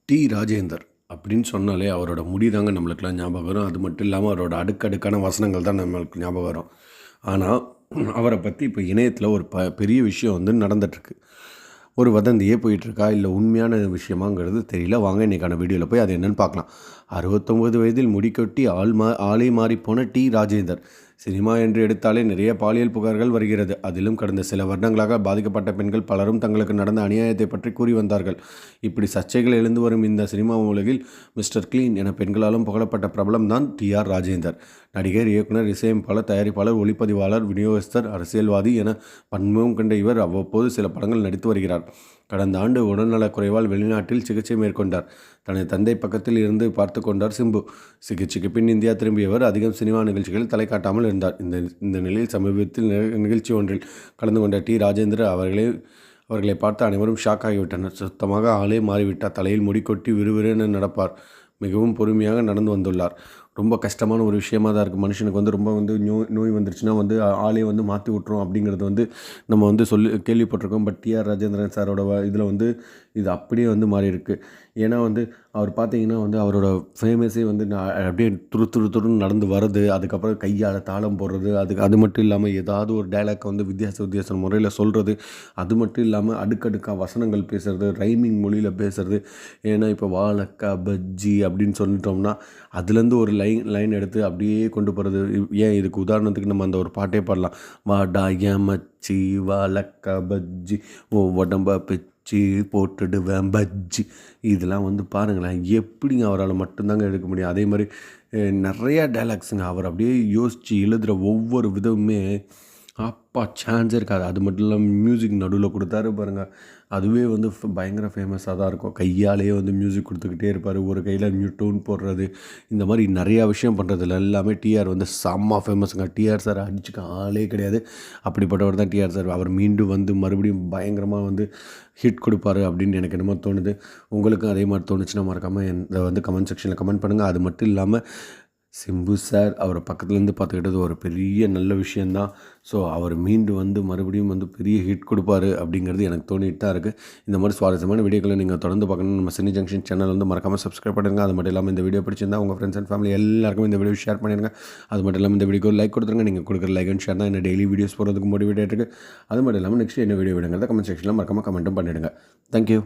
D. Rajendar அப்படின்னு சொன்னாலே அவரோட முடி தாங்க நம்மளுக்கெல்லாம் ஞாபகம் வரும். அது மட்டும் இல்லாமல் அவரோட அடுக்கடுக்கான வசனங்கள் தான் நம்மளுக்கு ஞாபகம் வரும். ஆனால் அவரை பற்றி இப்போ இணையத்தில் ஒரு பெரிய விஷயம் வந்து நடந்துகிட்ருக்கு. ஒரு வதந்தியே போயிட்டுருக்கா, இல்லை உண்மையான விஷயமாங்கிறது தெரியல. வாங்க இன்றைக்கான வீடியோவில் போய் அது என்னென்னு பார்க்கலாம். 69 வயதில் முடிக்கொட்டி ஆளே மாறிப்போன டி. ராஜேந்தர். சினிமா என்று எடுத்தாலே நிறைய பாலியல் புகார்கள் வருகிறது. அதிலும் கடந்த சில வருடங்களாக பாதிக்கப்பட்ட பெண்கள் பலரும் தங்களுக்கு நடந்த அநியாயத்தை பற்றி கூறி வந்தார்கள். இப்படி சர்ச்சைகள் எழுந்து வரும் இந்த சினிமா உலகில் மிஸ்டர் கிளீன் என பெண்களாலும் புகழப்பட்ட பிரபலம் தான் டி.ஆர். ராஜேந்தர். நடிகர், இயக்குனர், இசையமைப்பாளர், தயாரிப்பாளர், ஒளிப்பதிவாளர், விநியோகஸ்தர், அரசியல்வாதி என பன்முகம் கொண்ட இவர் அவ்வப்போது சில படங்கள் நடித்து வருகிறார். கடந்த ஆண்டு உடல்நலக் குறைவால் வெளிநாட்டில் சிகிச்சை மேற்கொண்டார். தனது தந்தை பக்கத்தில் இருந்து பார்த்து கொண்டார் சிம்பு. சிகிச்சைக்கு பின் இந்தியா திரும்பியவர் அதிகம் சினிமா நிகழ்ச்சிகளில் தலை காட்டாமல் இருந்தார். இந்த நிலையில் சமீபத்தில் நிகழ்ச்சி ஒன்றில் கலந்து கொண்ட டி. ராஜேந்தர் அவர்களை பார்த்து அனைவரும் ஷாக் ஆகிவிட்டனர். சுத்தமாக ஆளே மாறிவிட்டார். தலையில் முடி கொட்டி விறுவிறுன்னு நடப்பார். மிகவும் பொறுமையாக நடந்து வந்துள்ளார். ரொம்ப கஷ்டமான ஒரு விஷயமாக தான் இருக்குது. மனுஷனுக்கு வந்து ரொம்ப வந்து நோய் வந்துருச்சுன்னா வந்து ஆளே வந்து மாற்றி விட்ரும் அப்படிங்கிறது வந்து நம்ம வந்து கேள்விப்பட்டிருக்கோம். But TR. ராஜேந்திரன் சாரோட இதில் வந்து இது அப்படியே வந்து மாறி இருக்குது. ஏன்னா வந்து அவர் பார்த்திங்கன்னா வந்து அவரோட ஃபேமஸே வந்து அப்படியே துருன்னு நடந்து வர்றது, அதுக்கப்புறம் கையால் தாளம் போடுறது, அது மட்டும் இல்லாமல் ஏதாவது ஒரு டைலாக்கை வந்து வித்தியாச முறையில் சொல்கிறது, அது மட்டும் இல்லாமல் அடுக்கடுக்காக வசனங்கள் பேசுகிறது, ரைமிங் மொழியில் பேசுகிறது. ஏன்னா இப்போ வாழக்கா பஜ்ஜி அப்படின்னு சொல்லிட்டோம்னா அதுலேருந்து ஒரு லைன் எடுத்து அப்படியே கொண்டு போகிறது. ஏன் இதுக்கு உதாரணத்துக்கு நம்ம அந்த ஒரு பாட்டே பாடலாம். வாடா மச்சி வாழக்கா பஜ்ஜி ஓ உடம்ப பிச்சு போட்டுடுவேன் பஜ்ஜி. இதெல்லாம் வந்து பாருங்களேன், எப்படிங்க அவரால் மட்டும்தாங்க எடுக்க முடியும். அதே மாதிரி நிறையா டைலாக்ஸுங்க. அவர் அப்படியே யோசித்து எழுதுகிற ஒவ்வொரு விதமுமே அப்பா சான்ஸே இருக்காது. அது மட்டும் இல்லாமல் மியூசிக் நடுவில் கொடுத்தாரு பாருங்கள், அதுவே வந்து பயங்கர ஃபேமஸாக தான் இருக்கும். கையாலேயே வந்து மியூசிக் கொடுத்துக்கிட்டே இருப்பார். ஒரு கையில் டோன் போடுறது, இந்த மாதிரி நிறையா விஷயம் பண்ணுறதுல எல்லாமே டி.ஆர். வந்து செம்ம ஃபேமஸுங்க. டி.ஆர். சார் அடிச்சுக்க ஆளே கிடையாது. அப்படிப்பட்டவர் தான் டி.ஆர். சார். அவர் மீண்டும் வந்து மறுபடியும் பயங்கரமாக வந்து ஹிட் கொடுப்பாரு அப்படின்னு எனக்கு என்னமோ தோணுது. உங்களுக்கும் அதே மாதிரி தோணுச்சுன்னா மறக்காமல் இதை வந்து கமெண்ட் செக்ஷனில் கமெண்ட் பண்ணுங்கள். அது மட்டும் இல்லாமல் சிம்பு சார் அவரை பக்கத்துலேருந்து பார்த்துக்கிட்டது ஒரு பெரிய நல்ல விஷயந்தான். ஸோ அவர் மீண்டும் வந்து மறுபடியும் வந்து பெரிய ஹிட் கொடுப்பாரு அப்படிங்கிறது எனக்கு தோணிட்டு தான் இருக்குது. இந்த மாதிரி சுவாரஸ்யமான வீடியோக்களை நீங்கள் தொடர்ந்து பார்க்கணும். நம்ம சினி ஜங்ஷன் சேனல் வந்து மறக்காமல் சப்ஸ்கிரைப் பண்ணுங்கள். அது மட்டும் இல்லாமல் இந்த வீடியோ பிடிச்சிருந்தா உங்கள் ஃப்ரெண்ட்ஸ் அண்ட் ஃபேமிலி எல்லாருக்கும் இந்த வீடியோ ஷேர் பண்ணிடுங்க. அது மட்டும் இல்லாமல் இந்த வீடியோக்கு லைக் கொடுத்துருங்க. நீங்கள் கொடுக்குற லைக் அண்ட் ஷேர் தான் என்ன டெய்லி வீடியோஸ் போகிறதுக்கு மோட்டிவேட் இருக்குது. அது மட்டும் இல்லாமல் நெக்ஸ்ட் என்ன வீடியோ விடுங்கிறத கமெண்ட் செக்ஷனில் மறக்காமல் கமெண்ட்டும் பண்ணிவிடுங்க. தேங்க்யூ.